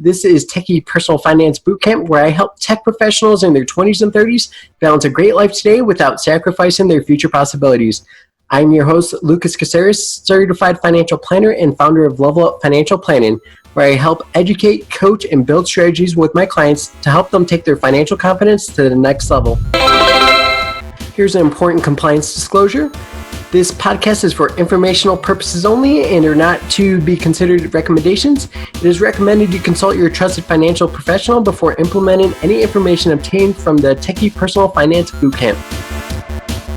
This is Techie Personal Finance Bootcamp, where I help tech professionals in their 20s and 30s balance a great life today without sacrificing their future possibilities. I'm your host, Lucas Caceres, certified financial planner and founder of Level Up Financial Planning, where I help educate, coach, and build strategies with my clients to help them take their financial confidence to the next level. Here's an important compliance disclosure. This podcast is for informational purposes only and are not to be considered recommendations. It is recommended you consult your trusted financial professional before implementing any information obtained from the Techie Personal Finance Bootcamp.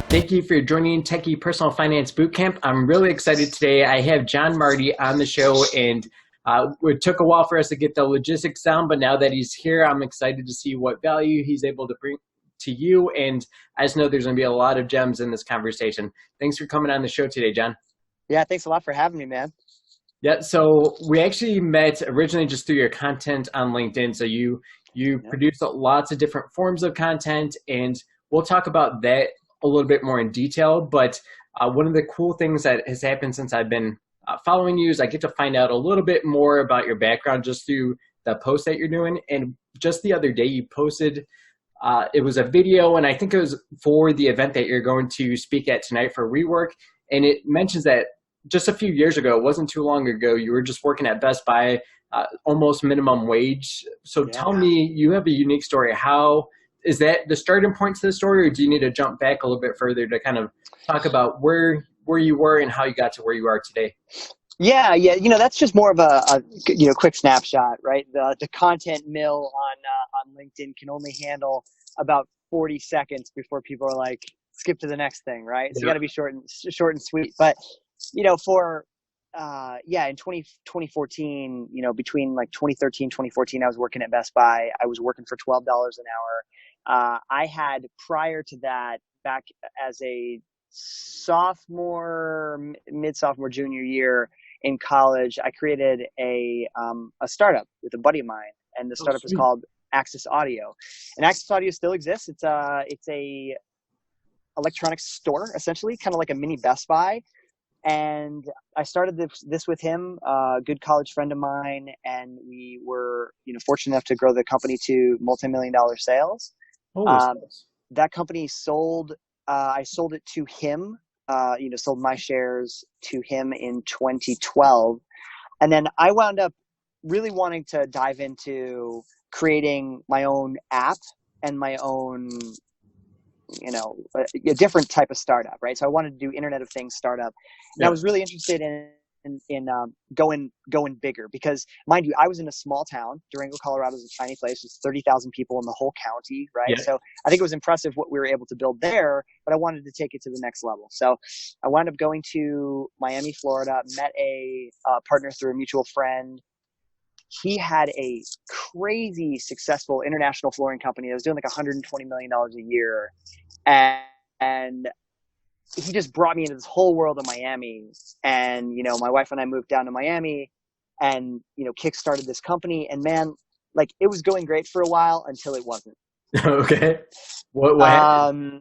Thank you for joining Techie Personal Finance Bootcamp. I'm really excited today. I have John Marty on the show, and it took a while for us to get the logistics down, but now that he's here, I'm excited to see what value he's able to bring to you, and I just know there's going to be a lot of gems in this conversation. Thanks for coming on the show today, John. Yeah, thanks a lot for having me, man. Yeah, so we actually met originally just through your content on LinkedIn. So you produce lots of different forms of content, and we'll talk about that a little bit more in detail. But one of the cool things that has happened since I've been following you is I get to find out a little bit more about your background just through the posts that you're doing. And just the other day you posted it was a video, and I think it was for the event that you're going to speak at tonight for Rework. And it mentions that just a few years ago, it wasn't too long ago, you were just working at Best Buy, almost minimum wage. So tell me, you have a unique story. How is that the starting point to the story, or do you need to jump back a little bit further to kind of talk about where you were and how you got to where you are today? Yeah. That's just more of a quick snapshot, right? The content mill on LinkedIn can only handle about 40 seconds before people are like, skip to the next thing, right? So you got to be short and sweet. But in 2014, between like 2013, 2014, I was working at Best Buy. I was working for $12 an hour. I had, prior to that, back as a mid-sophomore, junior year in college, I created a startup with a buddy of mine, and the startup is called Access Audio. And Access Audio still exists. It's a electronics store, essentially, kind of like a mini Best Buy. And I started this with him, a good college friend of mine, and we were fortunate enough to grow the company to multi-million-dollar sales. That company sold. I sold it to him. Sold my shares to him in 2012. And then I wound up really wanting to dive into creating my own app and my own, a different type of startup, right? So I wanted to do Internet of Things startup. And I was really interested in going bigger because, mind you, I was in a small town. Durango, Colorado is a tiny place. There's 30,000 people in the whole county, right? Yeah. So I think it was impressive what we were able to build there, but I wanted to take it to the next level. So I wound up going to Miami, Florida, met a partner through a mutual friend. He had a crazy successful international flooring company that was doing like $120 million a year. And he just brought me into this whole world of Miami. And, my wife and I moved down to Miami and, kickstarted this company. And man, like, it was going great for a while until it wasn't. Okay. What happened?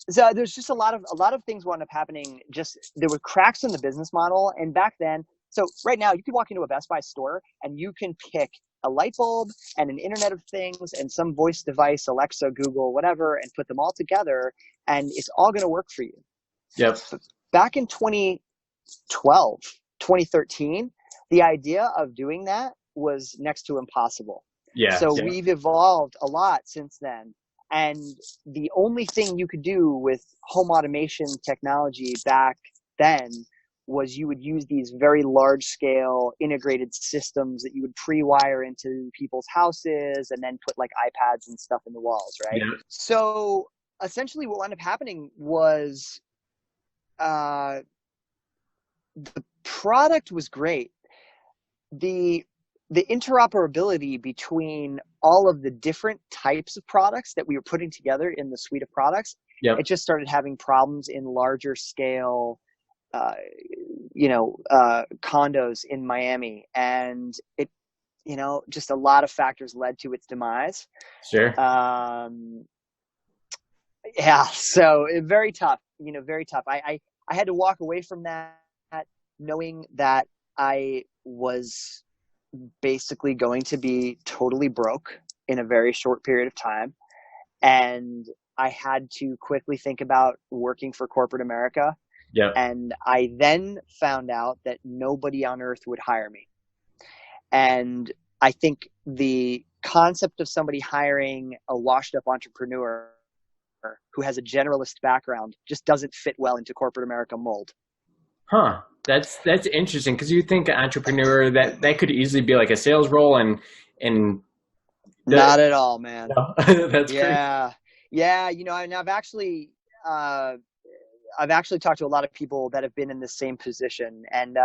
So there's just a lot of things wound up happening. Just, there were cracks in the business model. And back then, so right now you can walk into a Best Buy store and you can pick a light bulb and an Internet of Things and some voice device, Alexa, Google, whatever, and put them all together. And it's all going to work for you. Yep. Back in 2012, 2013, the idea of doing that was next to impossible. Yeah. So we've evolved a lot since then. And the only thing you could do with home automation technology back then was you would use these very large scale integrated systems that you would pre-wire into people's houses and then put like iPads and stuff in the walls, right? Yeah. So essentially what wound up happening was the product was great. The interoperability between all of the different types of products that we were putting together in the suite of products, it just started having problems in larger scale, condos in Miami. And it, just a lot of factors led to its demise. Sure. So very tough, very tough. I had to walk away from that knowing that I was basically going to be totally broke in a very short period of time. And I had to quickly think about working for corporate America. Yeah. And I then found out that nobody on earth would hire me. And I think the concept of somebody hiring a washed up entrepreneur who has a generalist background just doesn't fit well into corporate America mold. Huh. That's interesting, because you think an entrepreneur that could easily be like a sales role, and not at all, man. No. That's yeah. crazy. Yeah, you know, and I've actually talked to a lot of people that have been in the same position. And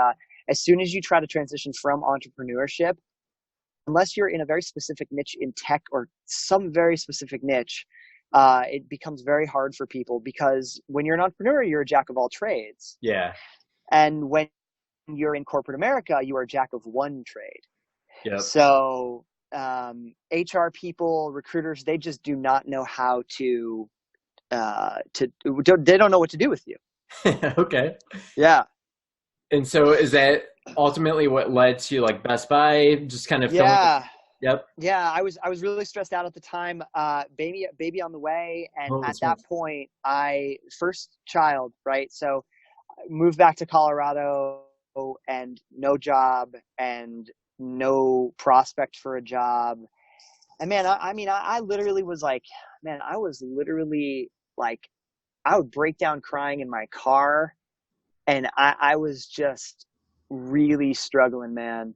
as soon as you try to transition from entrepreneurship, unless you're in a very specific niche in tech or some very specific niche, it becomes very hard for people, because when you're an entrepreneur, you're a jack of all trades. Yeah. And when you're in corporate America, you are a jack of one trade. Yep. So HR people, recruiters, they just do not know how they don't know what to do with you. Okay. Yeah. And so is that ultimately what led to like Best Buy, just kind of Yeah. Yep. Yeah, I was really stressed out at the time. Baby on the way, and at that point, first child, right? So I moved back to Colorado, and no job and no prospect for a job. And man, I literally was like, man, I was literally like, I would break down crying in my car, and I was just really struggling, man.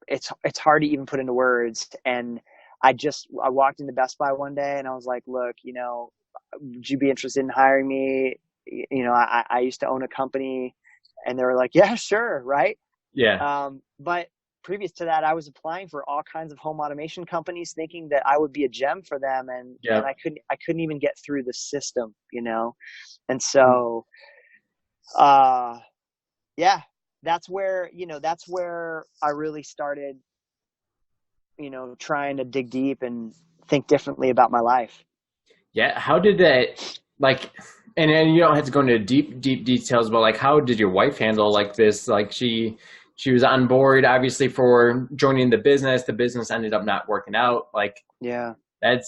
It's hard to even put into words. And I walked into Best Buy one day and I was like, look, you know, would you be interested in hiring me? You know, I used to own a company. And they were like, yeah, sure. Right. Yeah. But previous to that, I was applying for all kinds of home automation companies, thinking that I would be a gem for them. And I couldn't even get through the system, you know? And so, yeah, that's where I really started, you know, trying to dig deep and think differently about my life. Yeah. How did that, like, and you don't have to go into deep details, but like, how did your wife handle like this? Like she was on board, obviously, for joining the business. The business ended up not working out. Like, yeah, that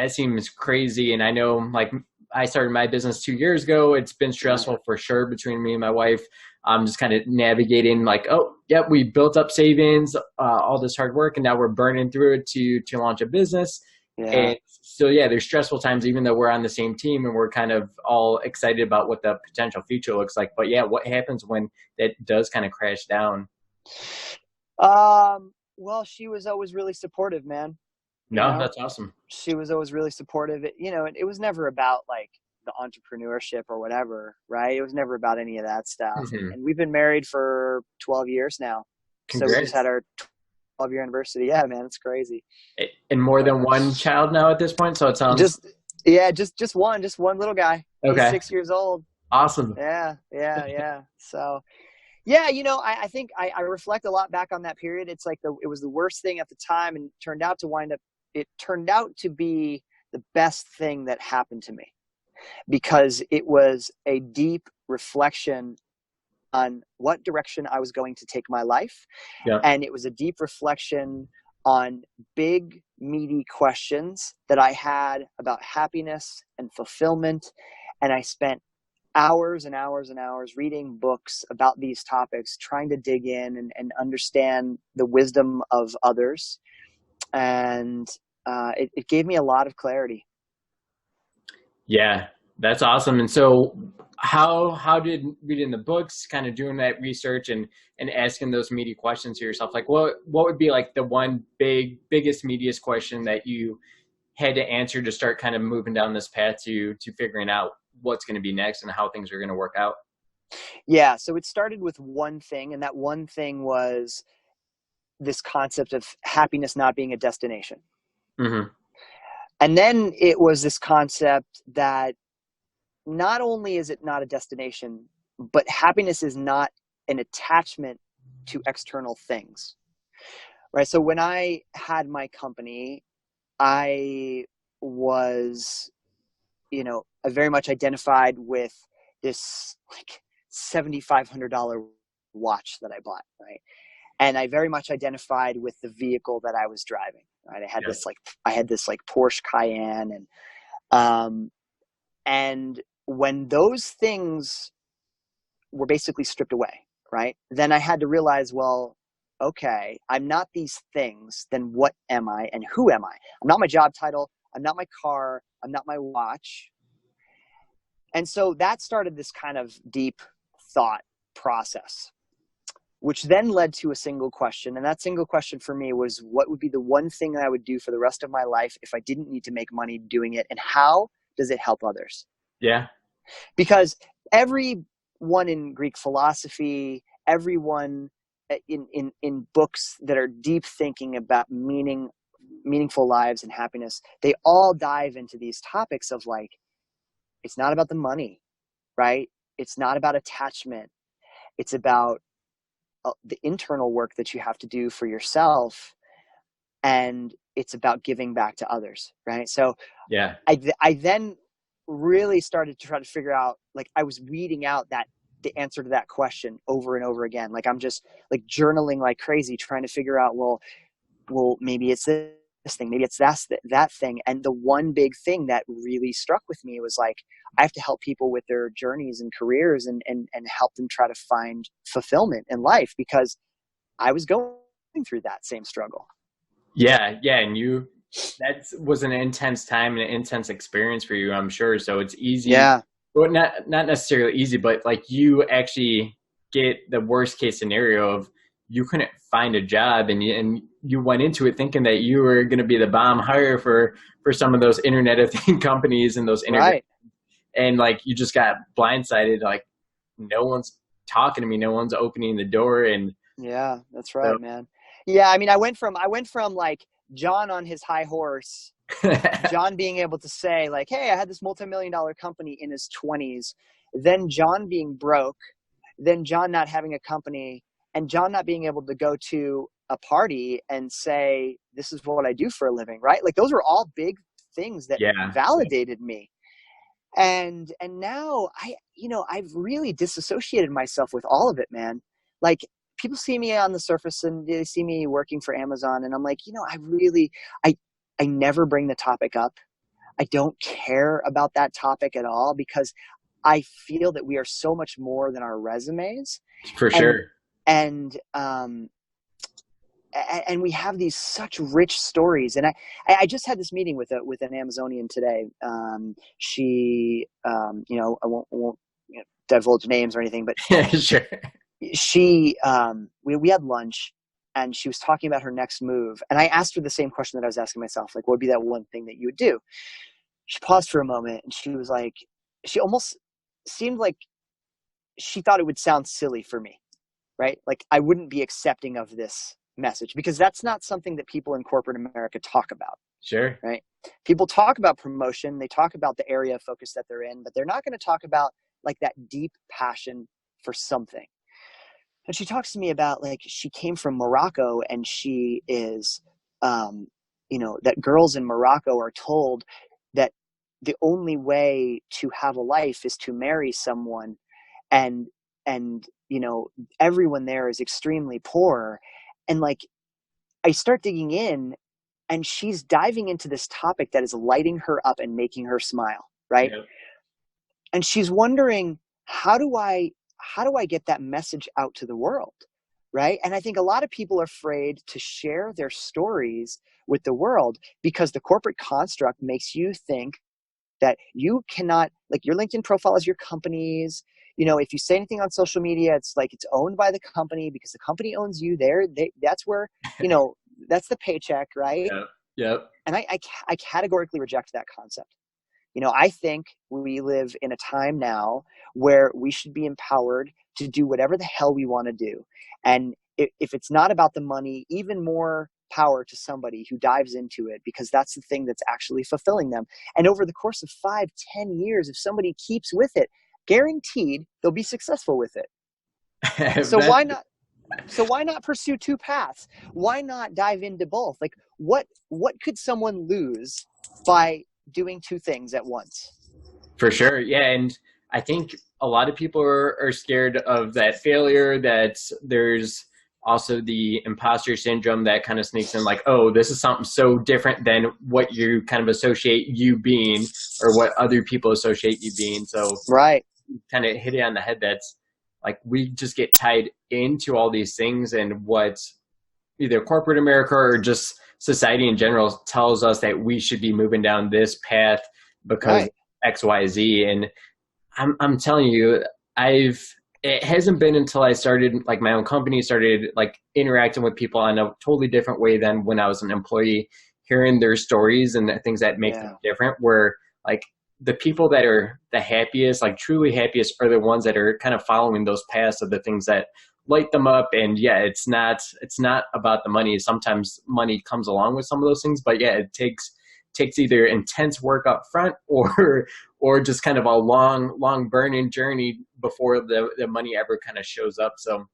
seems crazy. And I know, like, I started my business 2 years ago. It's been stressful for sure between me and my wife. I'm just kind of navigating like, oh, yeah, we built up savings, all this hard work, and now we're burning through it to launch a business. Yeah. And so, yeah, there's stressful times, even though we're on the same team and we're kind of all excited about what the potential future looks like. But yeah, what happens when that does kind of crash down? Well, she was always really supportive, man. No, that's awesome. She was always really supportive. It was never about like the entrepreneurship or whatever, right? It was never about any of that stuff. Mm-hmm. And we've been married for 12 years now. Congrats. So we just had our 12-year anniversary. Yeah, man, it's crazy. And more than one child now at this point, so it sounds just one little guy. Okay. He's 6 years old. Awesome. Yeah. So, yeah, you know, I think I reflect a lot back on that period. It's like it was the worst thing at the time, and it turned out to be the best thing that happened to me, because it was a deep reflection on what direction I was going to take my life. Yeah. And it was a deep reflection on big, meaty questions that I had about happiness and fulfillment. And I spent hours and hours and hours reading books about these topics, trying to dig in and understand the wisdom of others. And it gave me a lot of clarity. Yeah, that's awesome. And so how did reading the books, kind of doing that research and asking those meaty questions to yourself, like what would be like the one biggest, meatiest question that you had to answer to start kind of moving down this path to figuring out what's going to be next and how things are going to work out? Yeah. So it started with one thing, and that one thing was this concept of happiness not being a destination. Mm-hmm. And then it was this concept that not only is it not a destination, but happiness is not an attachment to external things, right? So when I had my company, I was, I very much identified with this like $7,500 watch that I bought, right? And I very much identified with the vehicle that I was driving, right? I had this Porsche Cayenne, and when those things were basically stripped away, right? Then I had to realize, well, okay, I'm not these things, then what am I and who am I? I'm not my job title, I'm not my car, I'm not my watch. And so that started this kind of deep thought process, which then led to a single question. And that single question for me was, what would be the one thing that I would do for the rest of my life if I didn't need to make money doing it? And how does it help others? Yeah. Because everyone in Greek philosophy, everyone in books that are deep thinking about meaningful lives and happiness, they all dive into these topics of like, it's not about the money, right? It's not about attachment. It's about the internal work that you have to do for yourself, and it's about giving back to others, right? So yeah, I then really started to try to figure out, like, I was weeding out the answer to that question over and over again. Like, I'm just like journaling like crazy, trying to figure out, well, maybe it's this thing, maybe it's that thing. And the one big thing that really struck with me was like, I have to help people with their journeys and careers and help them try to find fulfillment in life, because I was going through that same struggle. Yeah. And that was an intense time and an intense experience for you, I'm sure. So it's easy. Yeah. Well, not necessarily easy, but like you actually get the worst case scenario of you couldn't find a job, and you went into it thinking that you were going to be the bomb hire for some of those Internet of Things companies and those internet, right. And like you just got blindsided. Like, no one's talking to me, no one's opening the door, and yeah, that's right, man. Yeah, I mean, I went from like John on his high horse, John being able to say like, hey, I had this multi-million-dollar company in his 20s, then John being broke, then John not having a company, and John not being able to go to a party and say, this is what I do for a living, right? Like, those were all big things that validated me. And now I've really disassociated myself with all of it, man. Like, people see me on the surface and they see me working for Amazon, and I'm like, I never bring the topic up. I don't care about that topic at all, because I feel that we are so much more than our resumes. For sure. And we have these such rich stories. And I just had this meeting with an Amazonian today. She, I won't divulge names or anything, but sure. She, we had lunch, and she was talking about her next move. And I asked her the same question that I was asking myself, like, what would be that one thing that you would do? She paused for a moment, and she was like, she almost seemed like she thought it would sound silly for me, right? Like, I wouldn't be accepting of this message, because that's not something that people in corporate America talk about. Sure. Right? People talk about promotion, they talk about the area of focus that they're in, but they're not going to talk about like that deep passion for something. And she talks to me about, like, she came from Morocco, and she is, that girls in Morocco are told that the only way to have a life is to marry someone, and everyone there is extremely poor. And like, I start digging in, and she's diving into this topic that is lighting her up and making her smile, right? Yep. And she's wondering, how do I get that message out to the world, right? And I think a lot of people are afraid to share their stories with the world, because the corporate construct makes you think that you cannot, like, your LinkedIn profile is your company's. If you say anything on social media, it's like it's owned by the company, because the company owns you. That's where, that's the paycheck, right? Yep. And I categorically reject that concept. I think we live in a time now where we should be empowered to do whatever the hell we want to do. And if it's not about the money, even more power to somebody who dives into it, because that's the thing that's actually fulfilling them. And over the course of 5-10 years, if somebody keeps with it, guaranteed they'll be successful with it. So why not pursue two paths? Why not dive into both? Like, what could someone lose by doing two things at once? For sure. Yeah. And I think a lot of people are scared of that failure, that there's also the imposter syndrome that kind of sneaks in, like, oh, this is something so different than what you kind of associate you being or what other people associate you being. So right. kind of hit it on the head. That's like, we just get tied into all these things, and what either corporate America or just society in general tells us that we should be moving down this path because X, Y, Z. And I'm telling you, it hasn't been until I started like my own company, started like interacting with people in a totally different way than when I was an employee, hearing their stories and the things that make them different, where like the people that are the happiest, like truly happiest, are the ones that are kind of following those paths of the things that light them up. And it's not about the money. Sometimes money comes along with some of those things, but it takes either intense work up front or just kind of a long burning journey before the money ever kind of shows up. So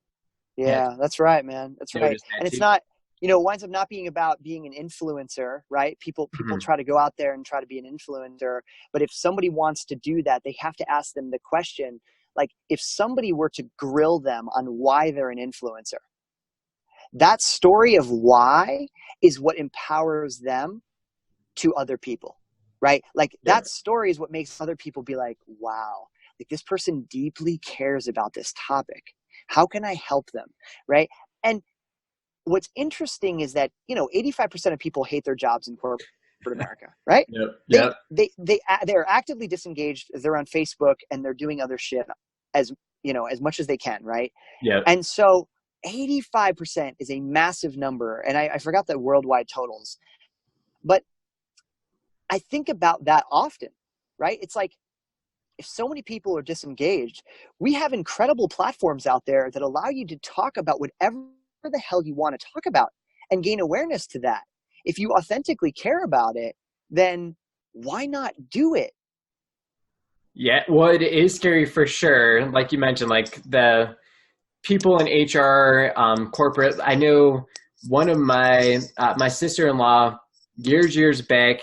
that's right, man. That's right. And it's not, it winds up not being about being an influencer, right? People try to go out there and try to be an influencer, but if somebody wants to do that, they have to ask them the question, like, if somebody were to grill them on why they're an influencer, that story of why is what empowers them to other people, right? Like that story is what makes other people be like, wow, like this person deeply cares about this topic. How can I help them? Right. And what's interesting is that, 85% of people hate their jobs in corporate America, right? They're actively disengaged. They're on Facebook and they're doing other shit as much as they can. Right. Yeah. And so 85% is a massive number. And I forgot the worldwide totals, but I think about that often, right? It's like, if so many people are disengaged, we have incredible platforms out there that allow you to talk about whatever the hell you want to talk about and gain awareness to that. If you authentically care about it, then why not do it? Yeah, well, it is scary for sure. Like you mentioned, like the people in HR, corporate. I know one of my sister-in-law years back.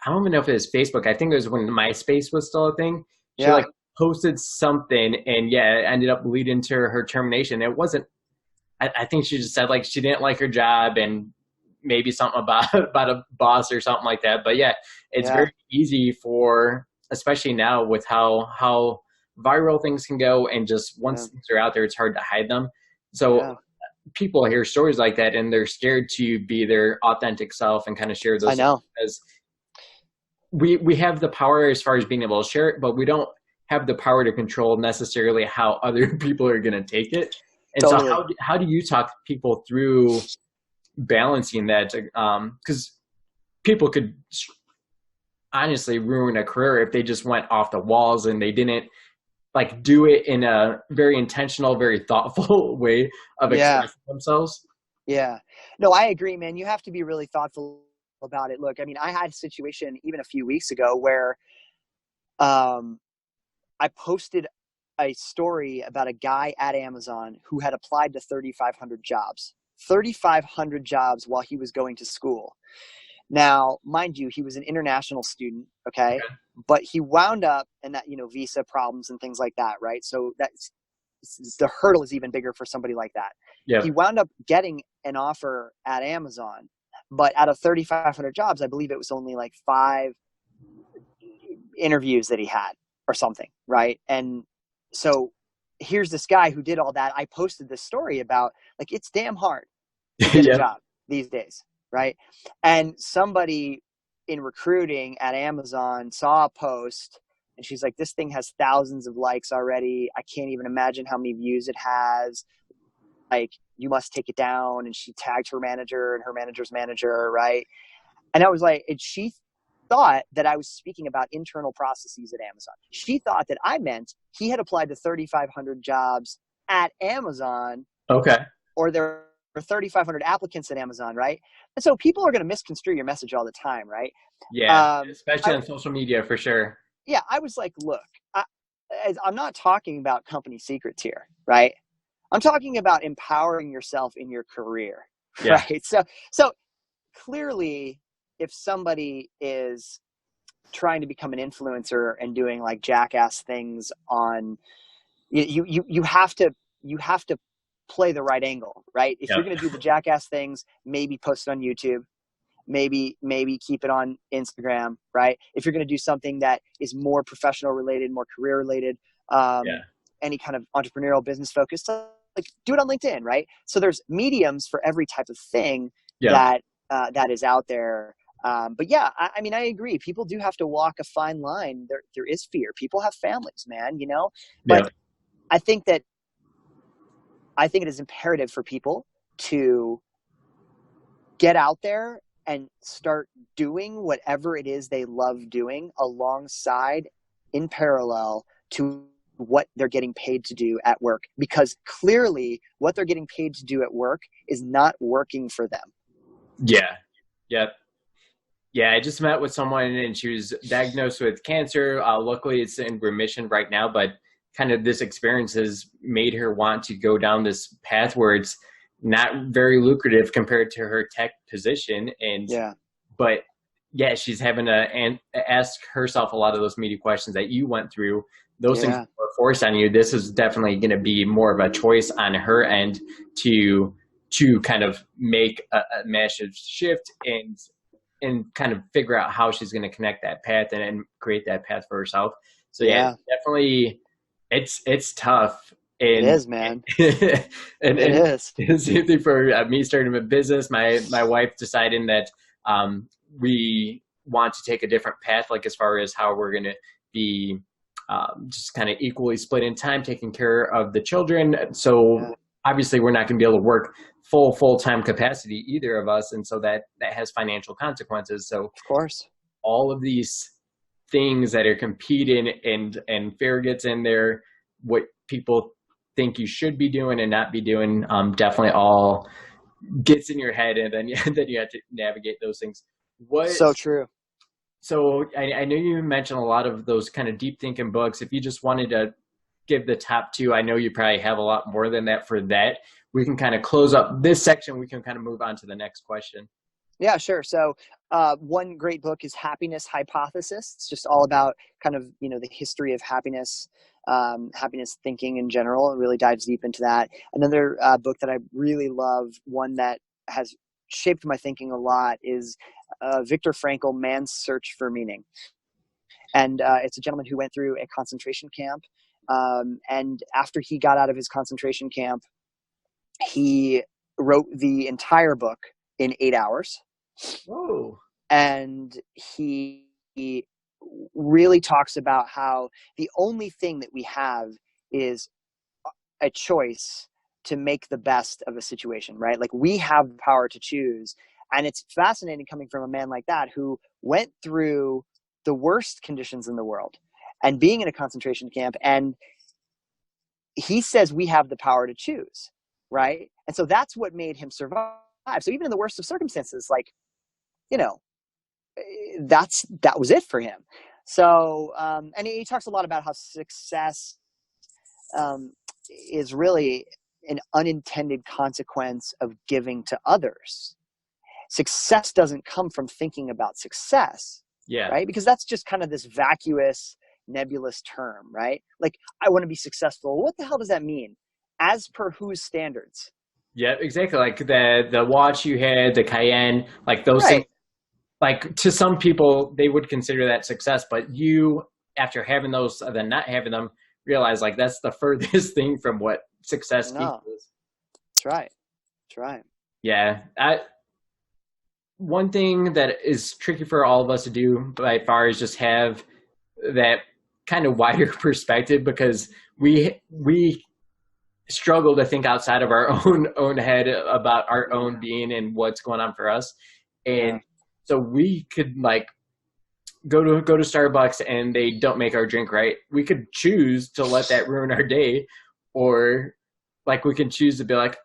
I don't even know if it was Facebook. I think it was when MySpace was still a thing. She like posted something, and it ended up leading to her termination. It wasn't. I think she just said like she didn't like her job and maybe something about a boss or something like that. But it's very easy for, especially now with how viral things can go, and just once things are out there, it's hard to hide them. So people hear stories like that and they're scared to be their authentic self and kind of share those. I know. Because we have the power as far as being able to share it, but we don't have the power to control necessarily how other people are going to take it. And so how do you talk people through balancing that? Because people could honestly ruin a career if they just went off the walls and they didn't like do it in a very intentional, very thoughtful way of expressing themselves. Yeah. No, I agree, man. You have to be really thoughtful about it. Look, I mean, I had a situation even a few weeks ago where I posted a story about a guy at Amazon who had applied to 3,500 jobs while he was going to school. Now, mind you, he was an international student, okay? But he wound up in that, visa problems and things like that, right? So that's the hurdle is even bigger for somebody like that. Yeah. He wound up getting an offer at Amazon, but out of 3,500 jobs, I believe it was only like 5 interviews that he had or something, right? And so here's this guy who did all that. I posted this story about like, it's damn hard to get a job these days, right? And somebody in recruiting at Amazon saw a post and she's like, this thing has thousands of likes already. I can't even imagine how many views it has. Like, you must take it down. And she tagged her manager and her manager's manager, right? And I was like, and she thought that I was speaking about internal processes at Amazon. She thought that I meant he had applied to 3,500 jobs at Amazon. Okay. Or there were 3,500 applicants at Amazon, right? And so people are going to misconstrue your message all the time, right? Yeah, especially on social media for sure. Yeah, I was like, look, I'm not talking about company secrets here, right? I'm talking about empowering yourself in your career, right? So clearly, if somebody is trying to become an influencer and doing like jackass things on, you have to play the right angle, right? If Yeah. you're going to do the jackass things, maybe post it on YouTube, maybe keep it on Instagram, right? If you're going to do something that is more professional related, more career related, any kind of entrepreneurial business focused, like do it on LinkedIn, right? So there's mediums for every type of thing that is out there. But yeah, I mean, I agree. People do have to walk a fine line. There is fear. People have families, man, you know, but I think it is imperative for people to get out there and start doing whatever it is they love doing alongside, in parallel to what they're getting paid to do at work, because clearly what they're getting paid to do at work is not working for them. Yeah. Yep. Yeah. I just met with someone and she was diagnosed with cancer. Luckily it's in remission right now, but kind of this experience has made her want to go down this path where it's not very lucrative compared to her tech position. And, but yeah, she's having to ask herself a lot of those meaty questions that you went through. Those things are forced on you. This is definitely going to be more of a choice on her end to kind of make a massive shift and kind of figure out how she's going to connect that path and create that path for herself. So definitely it's tough. And, it is, man. It is. Same thing for me starting a business. My wife deciding that we want to take a different path, like as far as how we're going to be just kind of equally split in time, taking care of the children. So obviously we're not going to be able to work full-time capacity, either of us. And so that has financial consequences. So of course, all of these things that are competing and fear gets in there, what people think you should be doing and not be doing, definitely all gets in your head. And then you have to navigate those things. So true. So I know you mentioned a lot of those kind of deep thinking books. If you just wanted to give the top two, I know you probably have a lot more than that for that. We can kind of close up this section. We can kind of move on to the next question. Yeah, sure. So one great book is Happiness Hypothesis. It's just all about kind of, the history of happiness, happiness thinking in general. It really dives deep into that. Another book that I really love, one that has shaped my thinking a lot, is Viktor Frankl, Man's Search for Meaning. And it's a gentleman who went through a concentration camp. And after he got out of his concentration camp, he wrote the entire book in 8 hours. Whoa. And he really talks about how the only thing that we have is a choice to make the best of a situation, right? Like, we have the power to choose. And it's fascinating coming from a man like that, who went through the worst conditions in the world and being in a concentration camp. And he says we have the power to choose, right? And so that's what made him survive. So even in the worst of circumstances, like, that was it for him. So, and he talks a lot about how success is really an unintended consequence of giving to others. Success doesn't come from thinking about success, right? Because that's just kind of this vacuous, nebulous term, right? Like, I want to be successful. What the hell does that mean? As per whose standards? Yeah, exactly. Like the watch you had, the Cayenne, like those things. Like, to some people, they would consider that success, but you, after having those and then not having them, realize like that's the furthest thing from what success equals. That's right. That's right. Yeah. One thing that is tricky for all of us to do by far is just have that kind of wider perspective, because we struggle to think outside of our own head about our own being and what's going on for us. And so we could like go to Starbucks and they don't make our drink right. We could choose to let that ruin our day, or like we can choose to be like,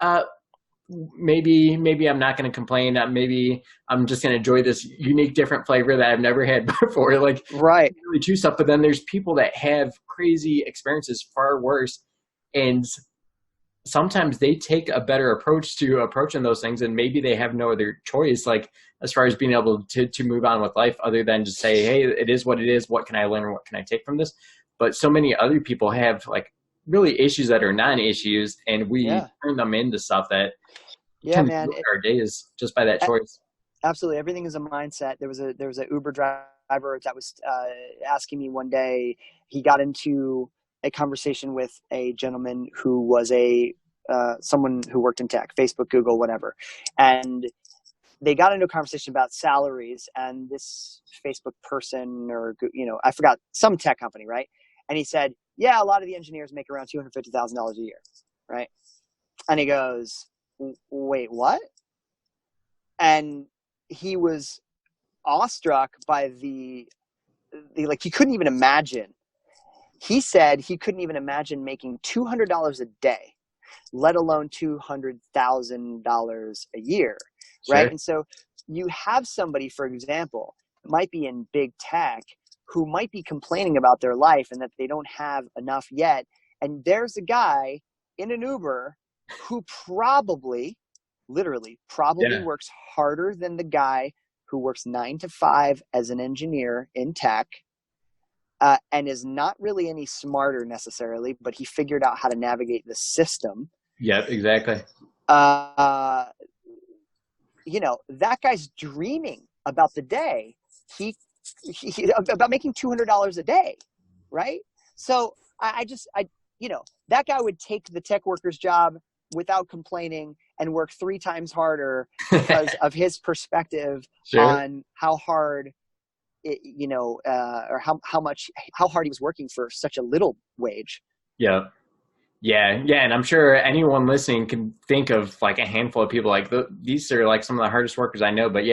maybe I'm not going to complain. Maybe I'm just going to enjoy this unique, different flavor that I've never had before. Like, really choose stuff. But then there's people that have crazy experiences far worse, and sometimes they take a better approach to approaching those things, and maybe they have no other choice, like as far as being able to move on with life, other than just say, hey, it is what it is. What can I learn? What can I take from this? But so many other people have like really issues that are non-issues, and we turn them into stuff that can man, our days just by that choice. Absolutely. Everything is a mindset. There was a Uber driver that was asking me one day. He got into a conversation with a gentleman who was someone who worked in tech, Facebook, Google, whatever. And they got into a conversation about salaries, and this Facebook person, or, I forgot, some tech company, right? And he said, yeah, a lot of the engineers make around $250,000 a year, right? And he goes, wait, what? And he was awestruck by the like, he couldn't even imagine. He said he couldn't even imagine making $200 a day, let alone $200,000 a year, right? Sure. And so you have somebody, for example, might be in big tech, who might be complaining about their life and that they don't have enough yet. And there's a guy in an Uber who literally works harder than the guy who works 9 to 5 as an engineer in tech, and is not really any smarter necessarily, but he figured out how to navigate the system. Yep, exactly. That guy's dreaming about the day about making $200 a day, right? So that guy would take the tech worker's job without complaining and work 3 times harder because of his perspective on how hard or how hard he was working for such a little wage. Yeah. And I'm sure anyone listening can think of like a handful of people like these are like some of the hardest workers I know, but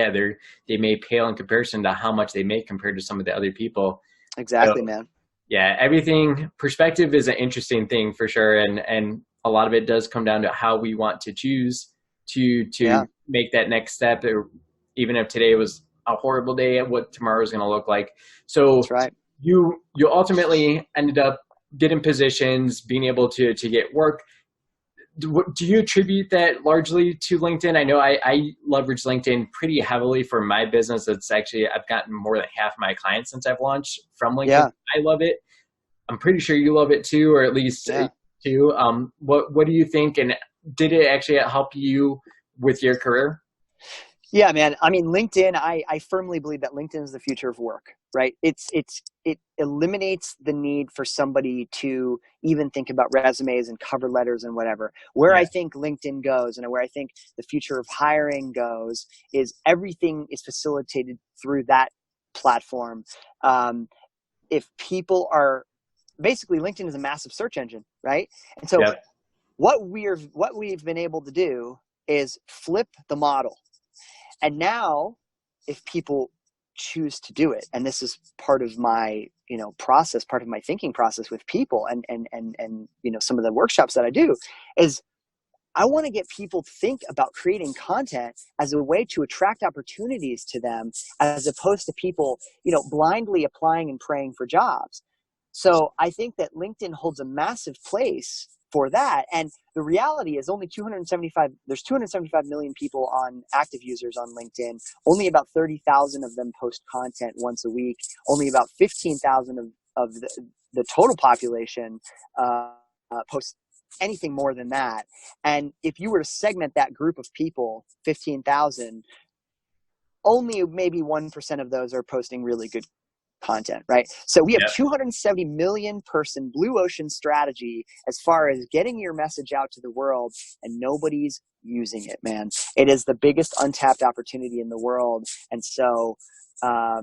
they may pale in comparison to how much they make compared to some of the other people. Exactly, man. Yeah, perspective is an interesting thing for sure, and a lot of it does come down to how we want to choose to make that next step, or even if today was a horrible day, what tomorrow is going to look like. So that's right. You ultimately ended up getting positions, being able to get work. Do you attribute that largely to LinkedIn? I know I leverage LinkedIn pretty heavily for my business. It's actually, I've gotten more than half of my clients since I've launched from LinkedIn. Yeah. I love it. I'm pretty sure you love it too, or at least too. What do you think? And did it actually help you with your career? Yeah, man. I mean, LinkedIn, I firmly believe that LinkedIn is the future of work, right? It eliminates the need for somebody to even think about resumes and cover letters and whatever. Where I think LinkedIn goes, and where I think the future of hiring goes, is everything is facilitated through that platform. If people are basically, LinkedIn is a massive search engine, right? And so what we've been able to do is flip the model. And now, if people choose to do it, and this is part of my process, part of my thinking process with people, and some of the workshops that I do, is I want to get people to think about creating content as a way to attract opportunities to them, as opposed to people blindly applying and praying for jobs. So I think that LinkedIn holds a massive place for that. And the reality is there's 275 million people active users on LinkedIn. Only about 30,000 of them post content once a week. Only about 15,000 of the total population post anything more than that. And if you were to segment that group of people, 15,000, only maybe 1% of those are posting really good content, right? So we have 270 million person blue ocean strategy as far as getting your message out to the world, and nobody's using it, man. It is the biggest untapped opportunity in the world. And so, for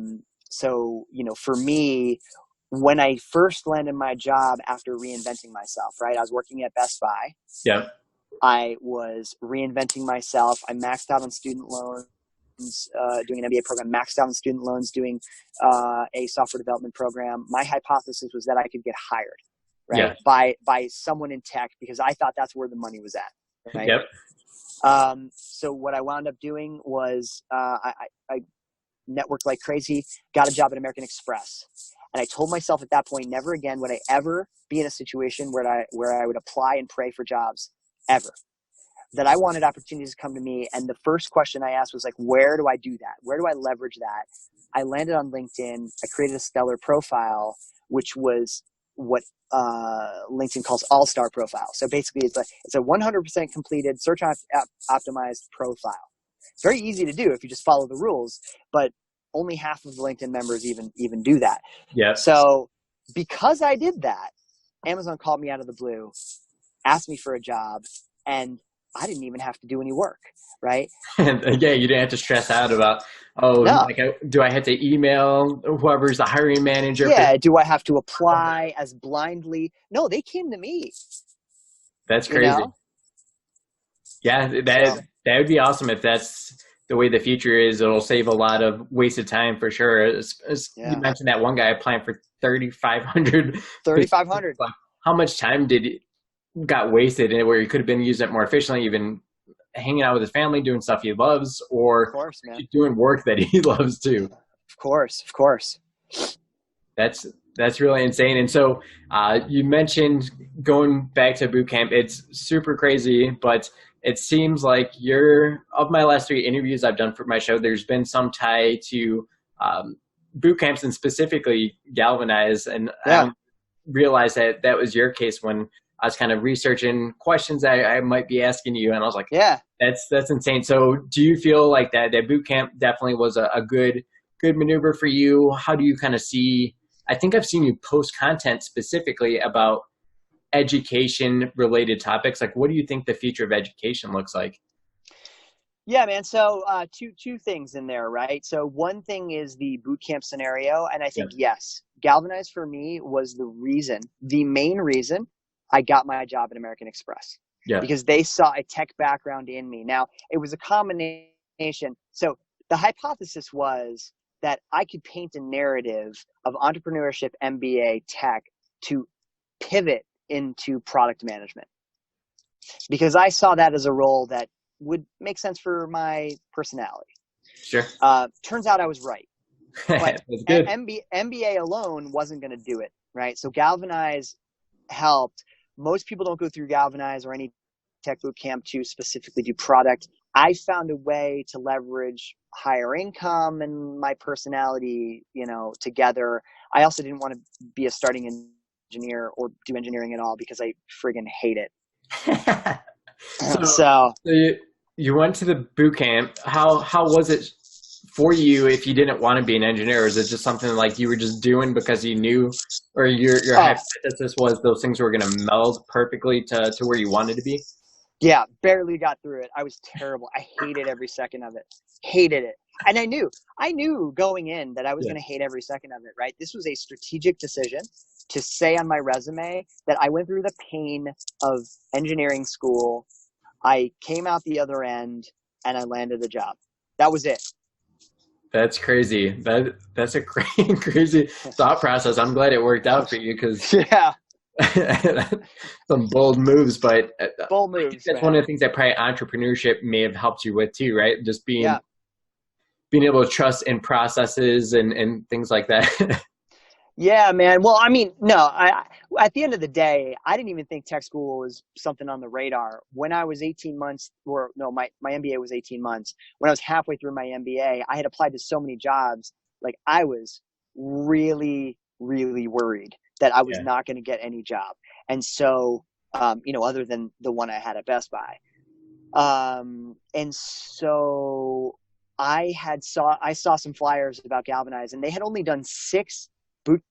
me, when I first landed my job after reinventing myself, right? I was working at Best Buy. Yeah. I was reinventing myself. I maxed out on student loans. Doing an MBA program, maxed out on student loans, doing a software development program. My hypothesis was that I could get hired, right, by someone in tech, because I thought that's where the money was at, right? Yep. So what I wound up doing was I networked like crazy, got a job at American Express, and I told myself at that point, never again would I ever be in a situation where I would apply and pray for jobs, ever. That I wanted opportunities to come to me. And the first question I asked was like, where do I do that? Where do I leverage that? I landed on LinkedIn. I created a stellar profile, which was what LinkedIn calls all-star profile. So basically it's a 100% completed search optimized profile. Very easy to do if you just follow the rules, but only half of the LinkedIn members even do that. Yeah. So because I did that, Amazon called me out of the blue, asked me for a job, and I didn't even have to do any work, right? And yeah, you didn't have to stress out about, do I have to email whoever's the hiring manager? Yeah, do I have to apply as blindly? No, they came to me. That's crazy. You know? Yeah, that would be awesome if that's the way the future is. It'll save a lot of wasted time for sure. You mentioned that one guy applying for 3,500. 3,500. How much time got wasted where he could have been using it more efficiently, even hanging out with his family, doing stuff he loves, or of course, man, doing work that he loves too. Of course. That's really insane. And so you mentioned going back to Bootcamp. It's super crazy, but it seems like of my last 3 interviews I've done for my show, there's been some tie to bootcamps and specifically Galvanize. And I realized that was your case when I was kind of researching questions I might be asking you. And I was like, that's insane. So do you feel like that Bootcamp definitely was a good maneuver for you? How do you kind of see, I think I've seen you post content specifically about education related topics. Like, what do you think the future of education looks like? Yeah, man. So two things in there, right? So one thing is the bootcamp scenario. And I think, yes, Galvanize for me was the main reason I got my job at American Express. Yeah. Because they saw a tech background in me. Now, it was a combination. So the hypothesis was that I could paint a narrative of entrepreneurship, MBA, tech to pivot into product management. Because I saw that as a role that would make sense for my personality. Sure. Turns out I was right. But MBA alone wasn't going to do it, right? So Galvanize helped. Most people don't go through Galvanize or any tech bootcamp to specifically do product. I found a way to leverage higher income and my personality, together. I also didn't want to be a starting engineer or do engineering at all because I friggin' hate it. So you went to the boot camp. How was it for you if you didn't want to be an engineer? Or is it just something like you were just doing because you knew, or your hypothesis was those things were going to meld perfectly to where you wanted to be? Yeah, barely got through it. I was terrible. I hated every second of it. Hated it. And I knew going in that I was going to hate every second of it, right? This was a strategic decision to say on my resume that I went through the pain of engineering school. I came out the other end and I landed the job. That was it. That's crazy. That's a crazy thought process. I'm glad it worked out for you because some bold moves, but bold moves. That's one of the things that probably entrepreneurship may have helped you with too, right? Just being able to trust in processes and things like that. Yeah, man. Well, I mean, no, at the end of the day, I didn't even think tech school was something on the radar. When I was 18 months, my MBA was 18 months. When I was halfway through my MBA, I had applied to so many jobs. Like I was really, really worried that I was not going to get any job. And so, other than the one I had at Best Buy. And so I saw some flyers about Galvanize and they had only done 6 boot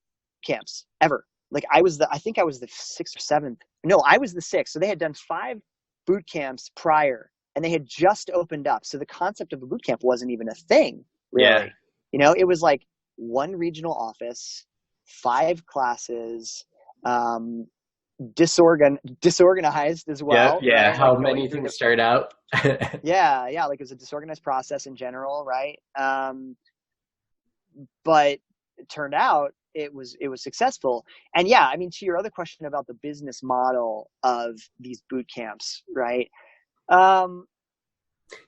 camps ever. Like I think I was the 6th or 7th. No, I was the 6th. So they had done 5 boot camps prior and they had just opened up. So the concept of a boot camp wasn't even a thing, really. Yeah. It was like 1 regional office, 5 classes, disorganized as well. Yeah. Right? How many things start out? Yeah. Like it was a disorganized process in general. Right. But it turned out it was successful. And to your other question about the business model of these boot camps, right? And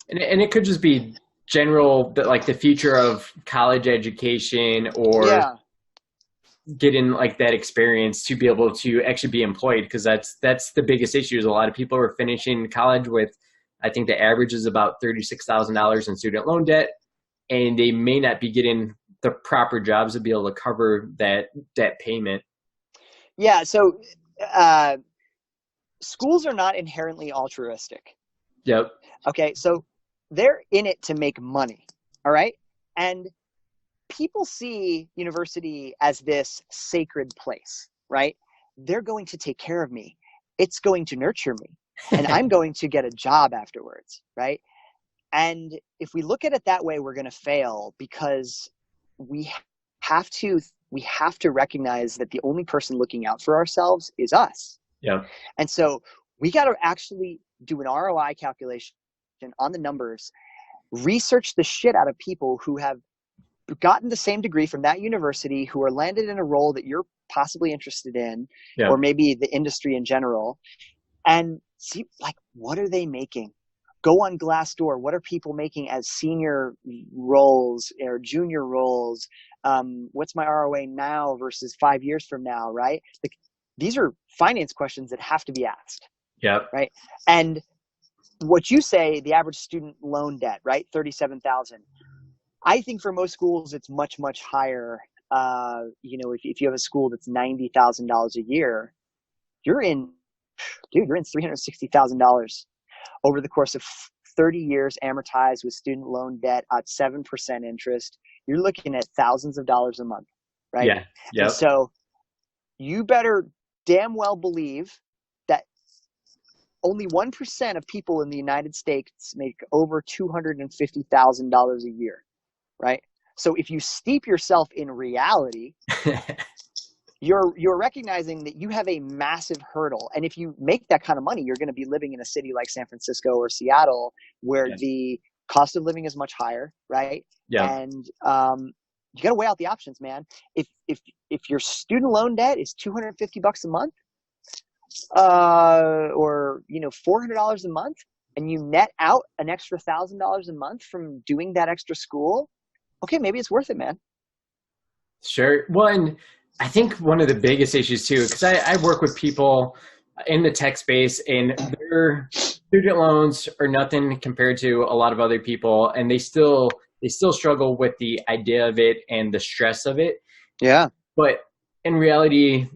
it could just be general, like the future of college education or getting like that experience to be able to actually be employed. Cause that's the biggest issue is a lot of people are finishing college with, I think the average is about $36,000 in student loan debt. And they may not be getting the proper jobs to be able to cover that payment. Yeah. So uh, schools are not inherently altruistic. Yep. Okay. So they're in it to make money. All right. And people see university as this sacred place, right? They're going to take care of me. It's going to nurture me. And I'm going to get a job afterwards, right? And if we look at it that way, we're going to fail, because we have to recognize that the only person looking out for ourselves is us. Yeah. And so we got to actually do an ROI calculation on the numbers, research the shit out of people who have gotten the same degree from that university, who are landed in a role that you're possibly interested in, Yeah. or maybe the industry in general, and see, like, what are they making? Go on Glassdoor. What are people making as senior roles or junior roles? What's my ROA now versus 5 years from now, right? Like, these are finance questions that have to be asked. Yeah. Right. And what you say, the average student loan debt, right? 37,000. I think for most schools, it's much, much higher. If you have a school that's $90,000 a year, you're in $360,000 over the course of 30 years, amortized with student loan debt at 7% interest. You're looking at thousands of dollars a month, right? Yeah. Yep. And so you better damn well believe that only 1% of people in the United States make over $250,000 a year, right? So if you steep yourself in reality, you're recognizing that you have a massive hurdle. And if you make that kind of money, you're going to be living in a city like San Francisco or Seattle, where the cost of living is much higher, right? Yeah. And you got to weigh out the options, man. If your student loan debt is $250 a month, or $400 a month, and you net out an extra $1,000 a month from doing that extra school, okay, maybe it's worth it, man. Sure. Well, and I think one of the biggest issues too, because I work with people in the tech space, and their student loans are nothing compared to a lot of other people, and they still struggle with the idea of it and the stress of it. Yeah. But in reality,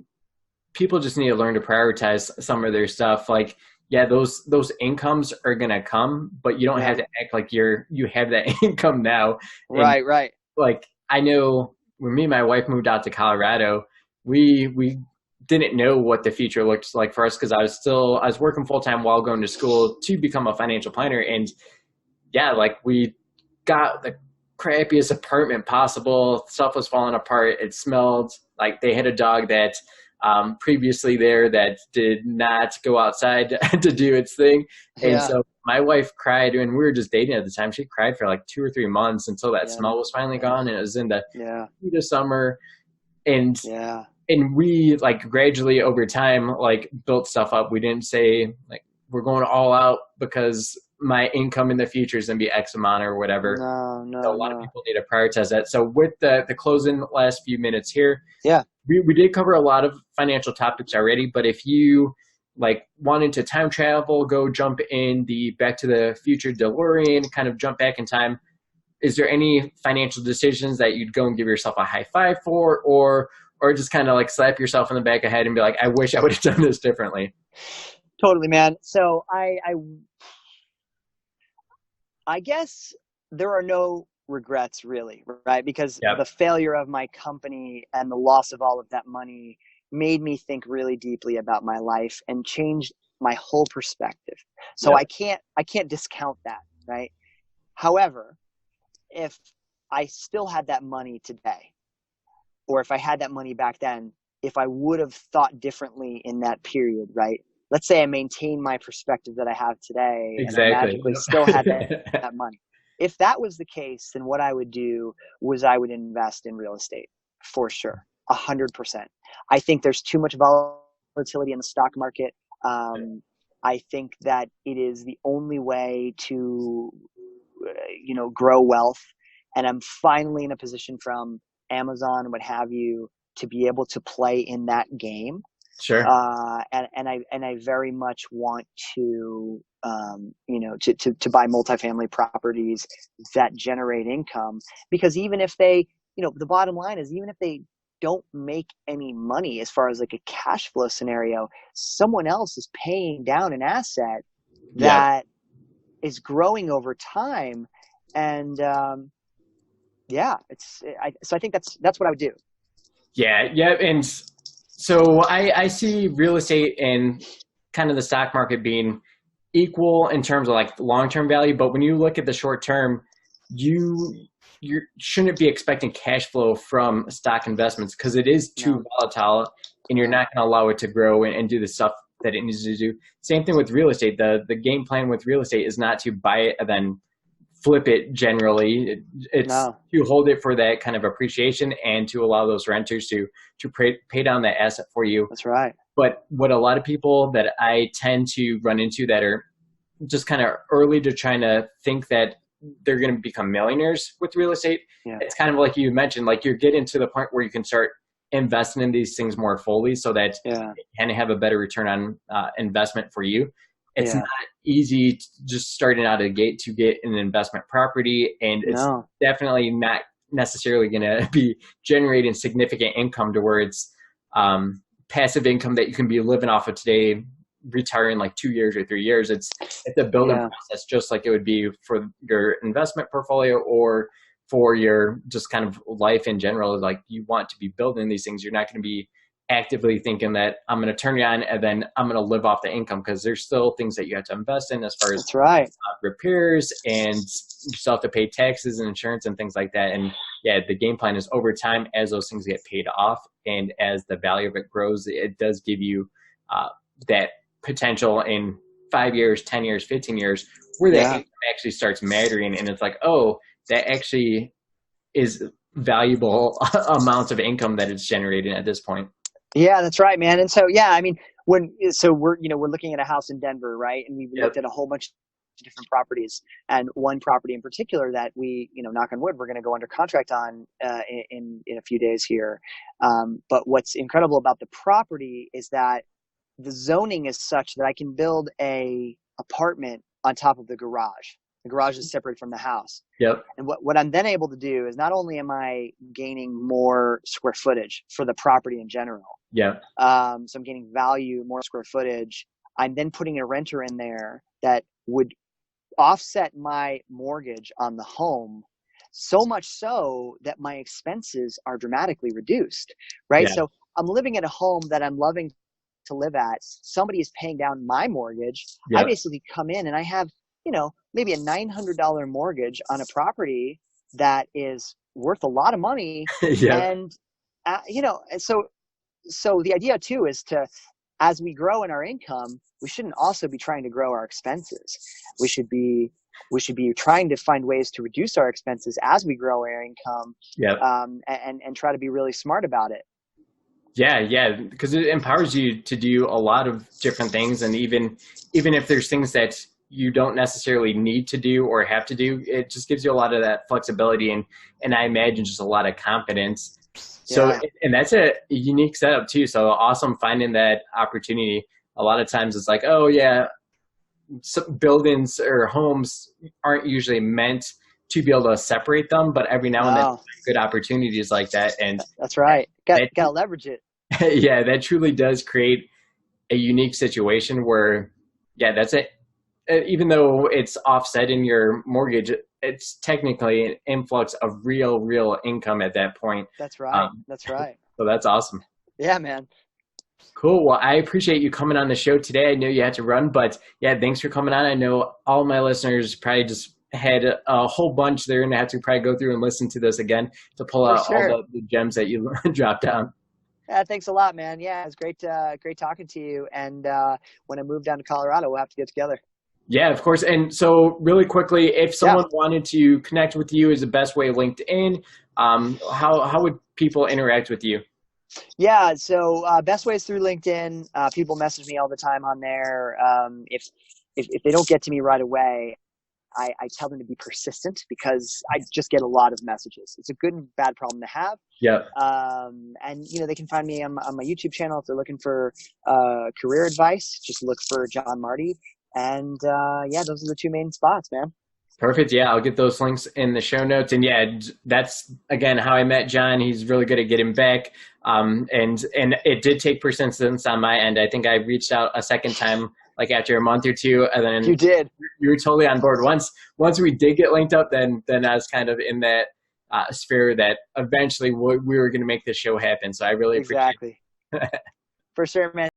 people just need to learn to prioritize some of their stuff. Like, yeah, those incomes are gonna come, but you don't have to act like you have that income now. Right. Like, I know when me and my wife moved out to Colorado, we didn't know what the future looked like for us, because I was working full time while going to school to become a financial planner. And yeah, like, we got the crappiest apartment possible. Stuff was falling apart. It smelled like they had a dog that previously there that did not go outside to do its thing. And so my wife cried, and we were just dating at the time. She cried for like 2 or 3 months until that smell was finally gone. And it was in the heat of summer. And we, like, gradually over time, like, built stuff up. We didn't say, like, we're going all out because my income in the future is going to be X amount or whatever. No. So a lot of people need to prioritize that. So with the closing last few minutes here, we did cover a lot of financial topics already, but if you, like, wanted to time travel, go jump in the Back to the Future DeLorean, kind of jump back in time, is there any financial decisions that you'd go and give yourself a high five for, or just kind of like slap yourself in the back of the head and be like, I wish I would have done this differently? Totally, man. So I guess there are no regrets, really, right? Because the failure of my company and the loss of all of that money made me think really deeply about my life and changed my whole perspective. So I can't discount that, right? However, if I still had that money today, or if I had that money back then, if I would have thought differently in that period, right? Let's say I maintain my perspective that I have today, and I magically still had that money. If that was the case, then what I would do was I would invest in real estate for sure, 100%. I think there's too much volatility in the stock market. I think that it is the only way to, grow wealth. And I'm finally in a position from Amazon and what have you to be able to play in that game. Sure. And I very much want to, to buy multifamily properties that generate income, because even if they, the bottom line is, even if they don't make any money as far as like a cash flow scenario, someone else is paying down an asset that is growing over time. And so I think that's what I would do. Yeah. And so I see real estate and kind of the stock market being equal in terms of like long-term value. But when you look at the short term, you shouldn't be expecting cash flow from stock investments because it is too volatile, and you're not going to allow it to grow and do the stuff that it needs to do. Same thing with real estate. The game plan with real estate is not to buy it and then flip it generally. It's to hold it for that kind of appreciation and to allow those renters to pay down that asset for you. That's right. But what a lot of people that I tend to run into that are just kind of early to trying to think that they're going to become millionaires with real estate. Yeah. It's kind of like you mentioned, like you're getting to the point where you can start investing in these things more fully so that it can have a better return on investment for you. It's not easy just starting out of the gate to get an investment property, and it's definitely not necessarily going to be generating significant income to where it's passive income that you can be living off of today, retiring like 2 years or 3 years. It's a building process, just like it would be for your investment portfolio or for your just kind of life in general. Like you want to be building these things. You're not going to be actively thinking that I'm going to turn it on and then I'm going to live off the income, because there's still things that you have to invest in as far as repairs, and you still have to pay taxes and insurance and things like that. And the game plan is over time, as those things get paid off and as the value of it grows, it does give you that potential in 5 years, 10 years, 15 years, where that income actually starts mattering. And it's like, oh, that actually is valuable amounts of income that it's generating at this point. Yeah, that's right, man. And so, I mean, we're looking at a house in Denver, right? And we've looked at a whole bunch of different properties, and one property in particular that we, knock on wood, we're going to go under contract on in a few days here. But what's incredible about the property is that the zoning is such that I can build a apartment on top of the garage. The garage is separate from the house. Yep. And what I'm then able to do is not only am I gaining more square footage for the property in general. Yeah. So I'm gaining value, more square footage. I'm then putting a renter in there that would offset my mortgage on the home, so much so that my expenses are dramatically reduced. Right. Yeah. So I'm living in a home that I'm loving to live at. Somebody is paying down my mortgage. Yep. I basically come in and I have, maybe a $900 mortgage on a property that is worth a lot of money. And, so the idea too is to, as we grow in our income, we shouldn't also be trying to grow our expenses. We should be trying to find ways to reduce our expenses as we grow our income. Yep. And try to be really smart about it. Yeah, because it empowers you to do a lot of different things. And even if there's things that you don't necessarily need to do or have to do, it just gives you a lot of that flexibility and I imagine just a lot of confidence. So, and that's a unique setup too. So awesome finding that opportunity. A lot of times it's like, oh yeah, some buildings or homes aren't usually meant to be able to separate them, but every now and then good opportunities like that. And that's right. Gotta leverage it. Yeah, that truly does create a unique situation where, that's it. Even though it's offset in your mortgage, it's technically an influx of real income at that point. That's right. That's right. So that's awesome. Yeah, man. Cool. Well, I appreciate you coming on the show today. I know you had to run, but thanks for coming on. I know all my listeners probably just had a whole bunch. They're going to have to probably go through and listen to this again to pull out all the gems that you dropped down. Yeah, thanks a lot, man. Yeah, it was great talking to you. And when I move down to Colorado, we'll have to get together. Yeah, of course. And so really quickly, if someone wanted to connect with you, is the best way LinkedIn? How would people interact with you? Yeah, so best way is through LinkedIn. People message me all the time on there. If they don't get to me right away, I tell them to be persistent, because I just get a lot of messages. It's a good and bad problem to have. Yeah. And they can find me on my YouTube channel if they're looking for career advice. Just look for John Marty. And those are the two main spots, man. Perfect. Yeah, I'll get those links in the show notes. And yeah, that's again how I met John. He's really good at getting back. And it did take persistence on my end. I think I reached out a second time, like after a month or two, and then You did. you were totally on board. Once we did get linked up, then I was kind of in that sphere that eventually we were going to make this show happen. So I really appreciate it. Exactly. For sure, man.